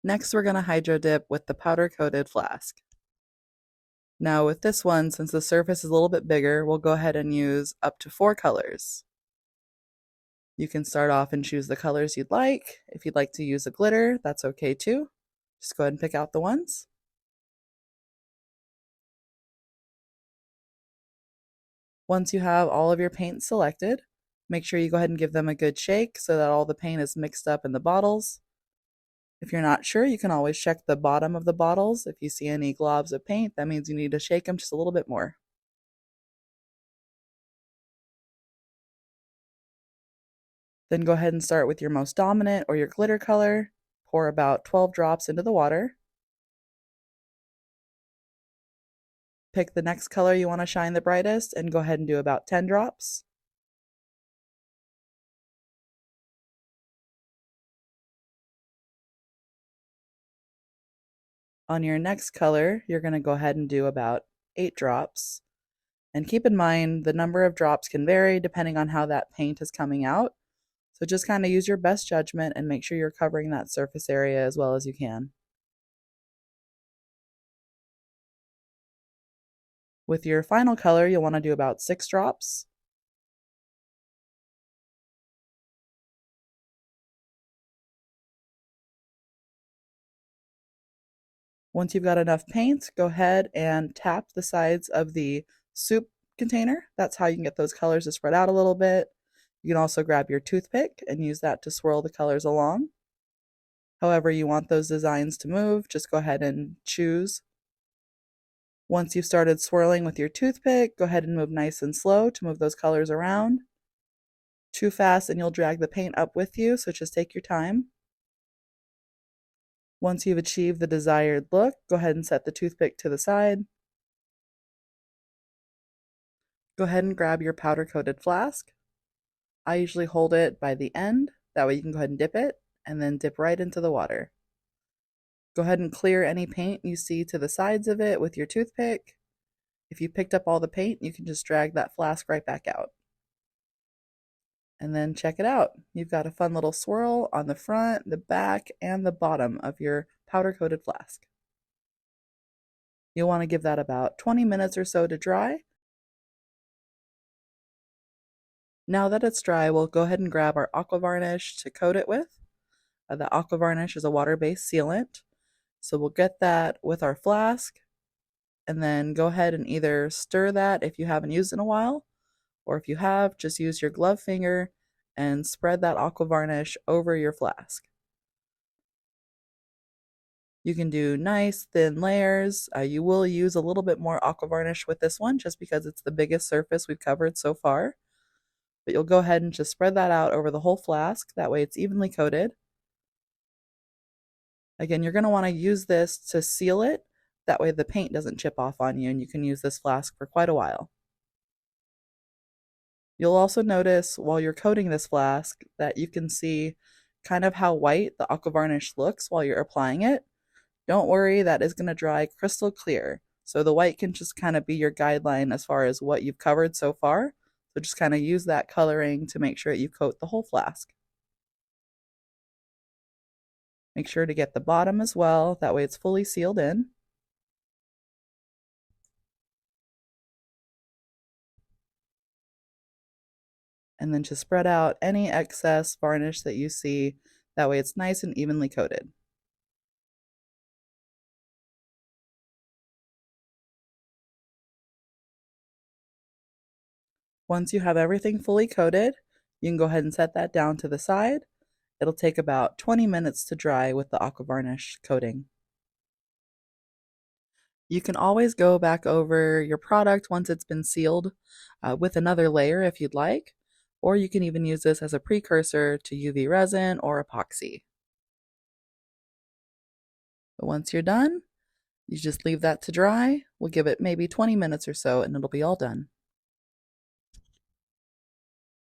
Next, we're going to hydro dip with the powder coated flask. Now with this one, since the surface is a little bit bigger, we'll go ahead and use up to 4 colors. You can start off and choose the colors you'd like. If you'd like to use a glitter, that's okay too. Just go ahead and pick out the ones. Once you have all of your paints selected, make sure you go ahead and give them a good shake so that all the paint is mixed up in the bottles. If you're not sure, you can always check the bottom of the bottles. If you see any globs of paint, that means you need to shake them just a little bit more. Then go ahead and start with your most dominant or your glitter color. Pour about 12 drops into the water. Pick the next color you want to shine the brightest and go ahead and do about 10 drops. On your next color, you're going to go ahead and do about 8 drops. And keep in mind, the number of drops can vary depending on how that paint is coming out. So just kind of use your best judgment and make sure you're covering that surface area as well as you can. With your final color, you'll want to do about 6 drops. Once you've got enough paint, go ahead and tap the sides of the soup container. That's how you can get those colors to spread out a little bit. You can also grab your toothpick and use that to swirl the colors along. However you want those designs to move, just go ahead and choose. Once you've started swirling with your toothpick, go ahead and move nice and slow to move those colors around. Too fast and you'll drag the paint up with you, so just take your time. Once you've achieved the desired look, go ahead and set the toothpick to the side. Go ahead and grab your powder coated flask. I usually hold it by the end, that way you can go ahead and dip it, and then dip right into the water. Go ahead and clear any paint you see to the sides of it with your toothpick. If you picked up all the paint, you can just drag that flask right back out. And then check it out. You've got a fun little swirl on the front, the back, and the bottom of your powder coated flask. You'll want to give that about 20 minutes or so to dry. Now that it's dry, we'll go ahead and grab our aqua varnish to coat it with. The aqua varnish is a water-based sealant. So we'll get that with our flask and then go ahead and either stir that if you haven't used it in a while, or if you have, just use your glove finger and spread that aqua varnish over your flask. You can do nice thin layers. You will use a little bit more aqua varnish with this one just because it's the biggest surface we've covered so far. But you'll go ahead and just spread that out over the whole flask. That way it's evenly coated. Again, you're going to want to use this to seal it. That way the paint doesn't chip off on you and you can use this flask for quite a while. You'll also notice while you're coating this flask that you can see kind of how white the aqua varnish looks while you're applying it. Don't worry, that is going to dry crystal clear. So the white can just kind of be your guideline as far as what you've covered so far. So just kind of use that coloring to make sure that you coat the whole flask. Make sure to get the bottom as well, that way it's fully sealed in. And then just spread out any excess varnish that you see, that way it's nice and evenly coated. Once you have everything fully coated, you can go ahead and set that down to the side. It'll take about 20 minutes to dry with the aqua varnish coating. You can always go back over your product once it's been sealed with another layer if you'd like, or you can even use this as a precursor to UV resin or epoxy. But once you're done, you just leave that to dry. We'll give it maybe 20 minutes or so and it'll be all done.